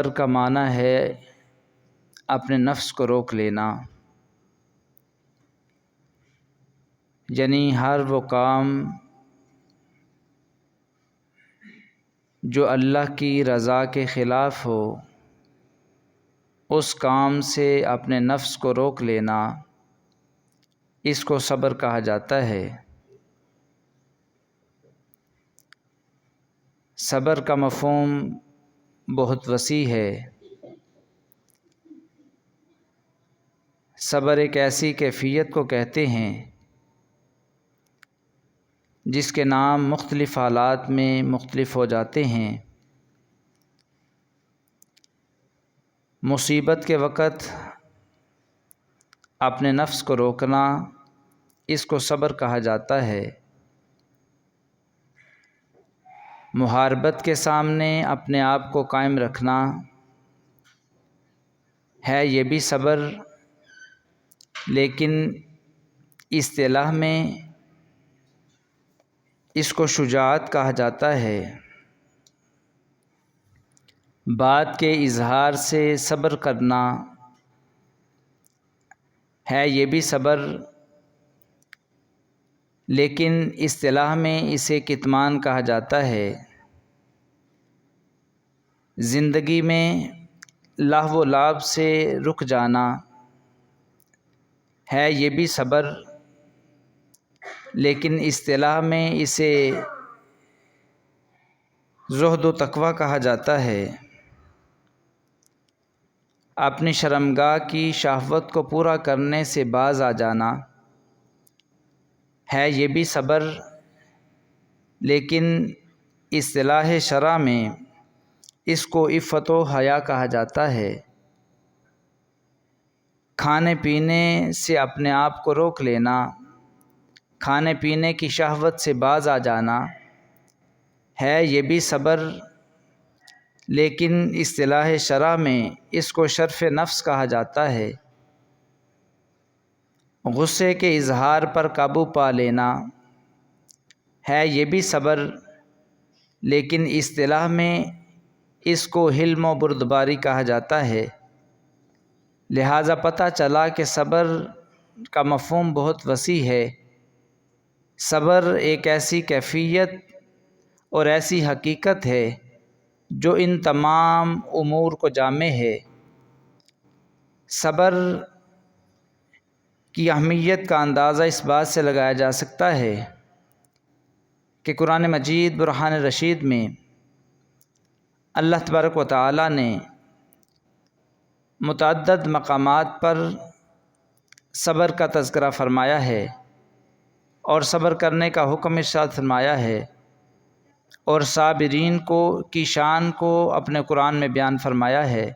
صبر کا معنی ہے اپنے نفس کو روک لینا، یعنی ہر وہ کام جو اللہ کی رضا کے خلاف ہو اس کام سے اپنے نفس کو روک لینا، اس کو صبر کہا جاتا ہے۔ صبر کا مفہوم بہت وسیع ہے۔ صبر ایک ایسی کیفیت کو کہتے ہیں جس کے نام مختلف حالات میں مختلف ہو جاتے ہیں۔ مصیبت کے وقت اپنے نفس کو روکنا، اس کو صبر کہا جاتا ہے۔ محاربت کے سامنے اپنے آپ کو قائم رکھنا ہے، یہ بھی صبر، لیکن اصطلاح میں اس کو شجاعت کہا جاتا ہے۔ بات کے اظہار سے صبر کرنا ہے، یہ بھی صبر، لیکن اصطلاح میں اسے کتمان کہا جاتا ہے۔ زندگی میں لہو و لعب سے رک جانا ہے، یہ بھی صبر، لیکن اصطلاح میں اسے زہد و تقویٰ کہا جاتا ہے۔ اپنی شرمگاہ کی شہوت کو پورا کرنے سے باز آ جانا ہے، یہ بھی صبر، لیکن اصطلاح شرع میں اس کو عفت و حیا کہا جاتا ہے۔ کھانے پینے سے اپنے آپ کو روک لینا، کھانے پینے کی شہوت سے باز آ جانا ہے، یہ بھی صبر، لیکن اصطلاح شرع میں اس کو شرف نفس کہا جاتا ہے۔ غصے کے اظہار پر قابو پا لینا ہے، یہ بھی صبر، لیکن اصطلاح میں اس کو حلم و بردباری کہا جاتا ہے۔ لہٰذا پتہ چلا کہ صبر کا مفہوم بہت وسیع ہے۔ صبر ایک ایسی کیفیت اور ایسی حقیقت ہے جو ان تمام امور کو جامع ہے۔ صبر کی اہمیت کا اندازہ اس بات سے لگایا جا سکتا ہے کہ قرآن مجید برہان رشید میں اللہ تبارک و تعالی نے متعدد مقامات پر صبر کا تذکرہ فرمایا ہے اور صبر کرنے کا حکم ارشاد فرمایا ہے، اور صابرین کی شان کو اپنے قرآن میں بیان فرمایا ہے۔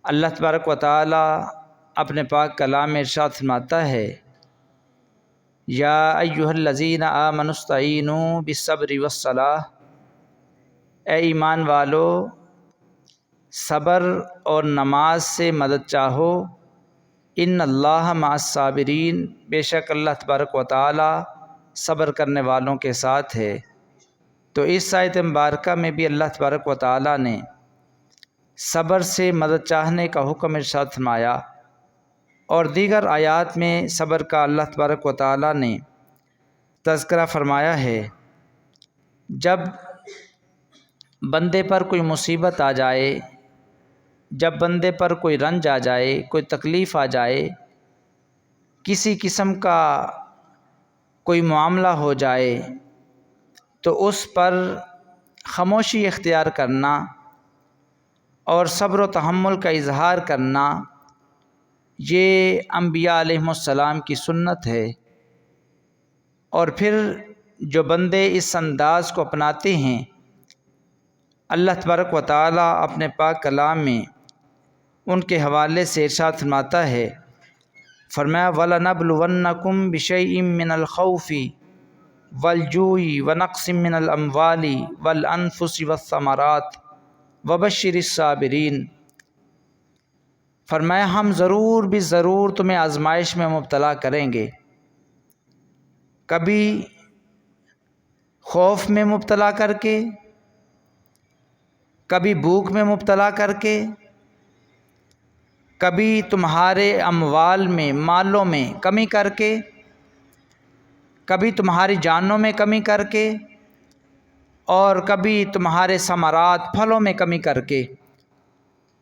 اللہ تبارک و تعالی اپنے پاک کلام میں ارشاد فرماتا ہے، یا ایھا الذین آمنوا استعینوا بالصبر والصلاۃ، اے ایمان والو صبر اور نماز سے مدد چاہو، ان اللہ مع الصابرین، بے شک اللہ تبارک و تعالی صبر کرنے والوں کے ساتھ ہے۔ تو اس آیت مبارکہ میں بھی اللہ تبارک و تعالی نے صبر سے مدد چاہنے کا حکم ارشاد فرمایا، اور دیگر آیات میں صبر کا اللہ تبارک و تعالی نے تذکرہ فرمایا ہے۔ جب بندے پر کوئی مصیبت آ جائے، جب بندے پر کوئی رنج آ جائے، کوئی تکلیف آ جائے، کسی قسم کا کوئی معاملہ ہو جائے، تو اس پر خاموشی اختیار کرنا اور صبر و تحمل کا اظہار کرنا، یہ انبیاء علیہم السلام کی سنت ہے۔ اور پھر جو بندے اس انداز کو اپناتے ہیں، اللہ تبارک و تعالی اپنے پاک کلام میں ان کے حوالے سے ارشاد فرماتا ہے، فرمایا وَلَنَبْلُوَنَّكُمْ بِشَيْءٍ مِّنَ الْخَوْفِ وَالْجُوعِ وَنَقْصٍ مِّنَ الْأَمْوَالِ وَالْأَنفُسِ وَالثَّمَرَاتِ وَبَشِّرِ الصَّابِرِينَ، فرمایا ہم ضرور بھی ضرور تمہیں آزمائش میں مبتلا کریں گے، کبھی خوف میں مبتلا کر کے، کبھی بھوک میں مبتلا کر کے، کبھی تمہارے اموال میں، مالوں میں کمی کر کے، کبھی تمہاری جانوں میں کمی کر کے، اور کبھی تمہارے ثمرات پھلوں میں کمی کر کے۔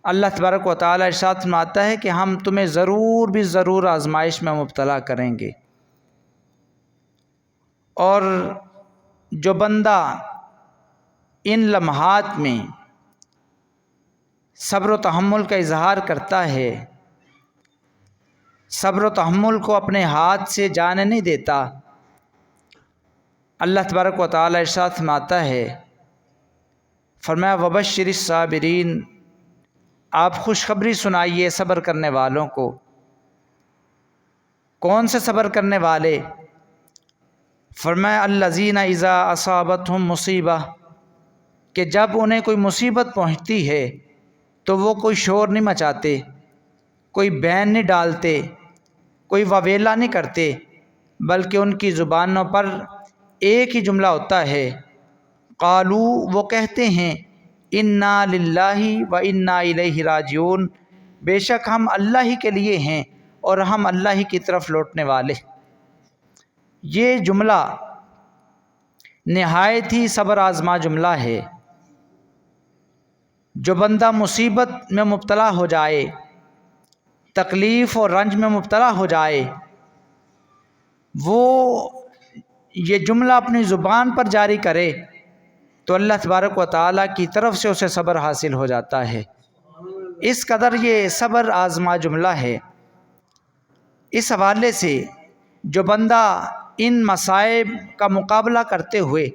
اللہ تبارک و تعالیٰ ارشاد فرماتا ہے کہ ہم تمہیں ضرور بھی ضرور آزمائش میں مبتلا کریں گے، اور جو بندہ ان لمحات میں صبر و تحمل کا اظہار کرتا ہے، صبر و تحمل کو اپنے ہاتھ سے جانے نہیں دیتا، اللہ تبارک و تعالیٰ ارشاد فرماتا ہے، فرمایا وبشر الصابرین، آپ خوشخبری سنائیے صبر کرنے والوں کو۔ کون سے صبر کرنے والے؟ فرمایا الذین اذا اصابتہم مصیبہ، کہ جب انہیں کوئی مصیبت پہنچتی ہے تو وہ کوئی شور نہیں مچاتے، کوئی بین نہیں ڈالتے، کوئی واویلا نہیں کرتے، بلکہ ان کی زبانوں پر ایک ہی جملہ ہوتا ہے، قالو، وہ کہتے ہیں، انا للہ و انا الیہ راجعون، بے شک ہم اللہ ہی کے لیے ہیں اور ہم اللہ ہی کی طرف لوٹنے والے۔ یہ جملہ نہایت ہی صبر آزما جملہ ہے۔ جو بندہ مصیبت میں مبتلا ہو جائے، تکلیف اور رنج میں مبتلا ہو جائے، وہ یہ جملہ اپنی زبان پر جاری کرے تو اللہ تبارک و تعالیٰ کی طرف سے اسے صبر حاصل ہو جاتا ہے۔ اس قدر یہ صبر آزما جملہ ہے۔ اس حوالے سے جو بندہ ان مصائب کا مقابلہ کرتے ہوئے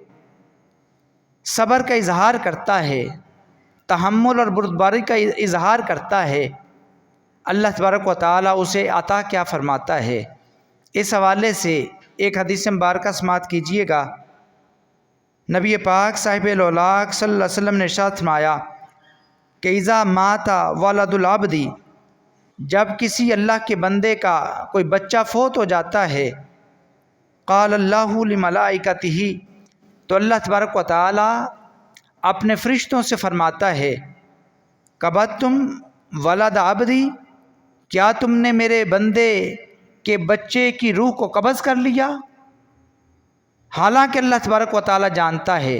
صبر کا اظہار کرتا ہے، تحمل اور بردباری کا اظہار کرتا ہے، اللہ تبارک و تعالیٰ اسے عطا کیا فرماتا ہے۔ اس حوالے سے ایک حدیث مبارکہ سماعت کیجئے گا۔ نبی پاک صاحب الاولاق صلی اللہ علیہ وسلم نے ارشاد فرمایا کہ اذا مات ولد العبد، جب کسی اللہ کے بندے کا کوئی بچہ فوت ہو جاتا ہے، قال اللہ لملائکتہ، تو اللہ تبارک و تعالیٰ اپنے فرشتوں سے فرماتا ہے، قبضتم ولد عبدی، کیا تم نے میرے بندے کے بچے کی روح کو قبض کر لیا؟ حالانکہ اللہ تبارک و تعالیٰ جانتا ہے،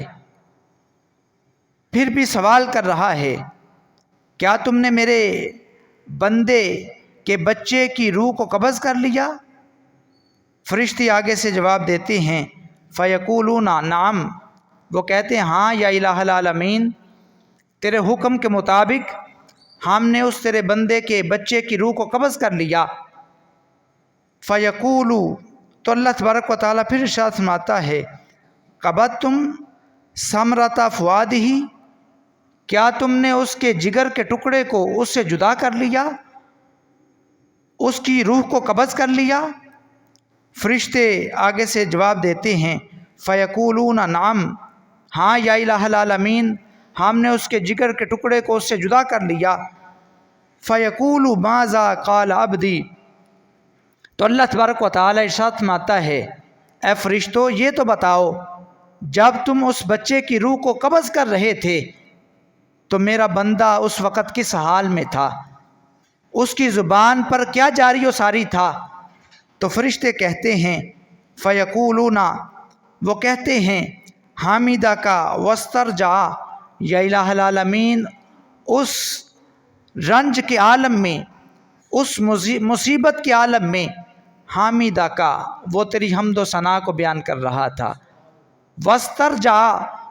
پھر بھی سوال کر رہا ہے، کیا تم نے میرے بندے کے بچے کی روح کو قبض کر لیا؟ فرشتے آگے سے جواب دیتے ہیں، فیقولون نعم، وہ کہتے ہیں ہاں یا الہ العالمین، تیرے حکم کے مطابق ہم نے اس تیرے بندے کے بچے کی روح کو قبض کر لیا۔ فیقولو، تو اللہ تبارک و تعالیٰ پھر ارشاد فرماتا ہے، قبضتم ثمرۃ فؤادہ، کیا تم نے اس کے جگر کے ٹکڑے کو اس سے جدا کر لیا، اس کی روح کو قبض کر لیا؟ فرشتے آگے سے جواب دیتے ہیں، فیقولون نعم، ہاں یا الہ العالمین، ہم نے اس کے جگر کے ٹکڑے کو اس سے جدا کر لیا۔ فیقول ماذا قال عبدی، تو اللہ تبارک و تعالیٰ ارشاد فرماتا ہے، اے فرشتو یہ تو بتاؤ، جب تم اس بچے کی روح کو قبض کر رہے تھے تو میرا بندہ اس وقت کس حال میں تھا، اس کی زبان پر کیا جاری و ساری تھا؟ تو فرشتے کہتے ہیں، فیقولون، وہ کہتے ہیں، حامدہ کا وسترجع، یا الہ العالمین، اس رنج کے عالم میں، اس مصیبت کے عالم میں، حامدہ کا، وہ تیری حمد و ثنا کو بیان کر رہا تھا، وسترجع،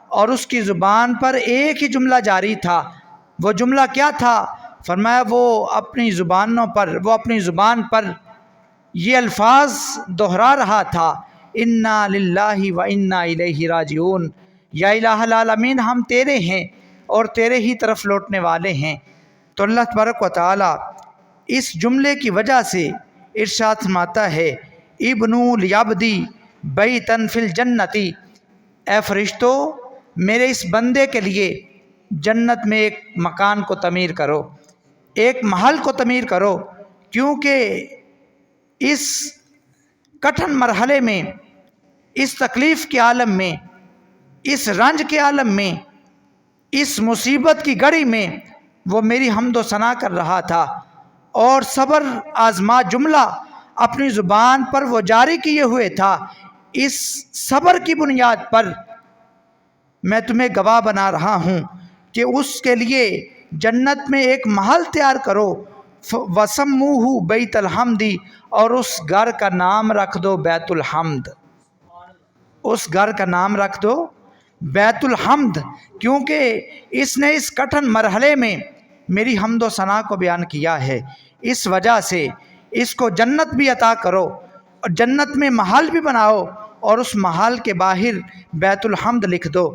اور اس کی زبان پر ایک ہی جملہ جاری تھا۔ وہ جملہ کیا تھا؟ فرمایا وہ اپنی زبان پر یہ الفاظ دہرا رہا تھا، انا للہ و انا الیہ راجعون، یا الہ العالمین، ہم تیرے ہیں اور تیرے ہی طرف لوٹنے والے ہیں۔ تو اللہ تبارک و تعالیٰ اس جملے کی وجہ سے ارشاد فرماتا ہے، ابنوا لعبدی بیتا فی الجنت، اے فرشتو میرے اس بندے کے لیے جنت میں ایک مکان کو تعمیر کرو، ایک محل کو تعمیر کرو، کیونکہ اس کٹھن مرحلے میں، اس تکلیف کے عالم میں، اس رنج کے عالم میں اس مصیبت کی گھڑی میں وہ میری حمد و ثنا کر رہا تھا، اور صبر آزما جملہ اپنی زبان پر وہ جاری کیے ہوئے تھا۔ اس صبر کی بنیاد پر میں تمہیں گواہ بنا رہا ہوں کہ اس کے لیے جنت میں ایک محل تیار کرو، وَسَمُّوهُ بَيْتَ الْحَمْدِ، اور اس گھر کا نام رکھ دو بیت الحمد۔ اس گھر کا نام رکھ دو بیت الحمد، کیونکہ اس نے اس کٹھن مرحلے میں میری حمد و ثنا کو بیان کیا ہے، اس وجہ سے اس کو جنت بھی عطا کرو، اور جنت میں محل بھی بناؤ، اور اس محل کے باہر بیت الحمد لکھ دو۔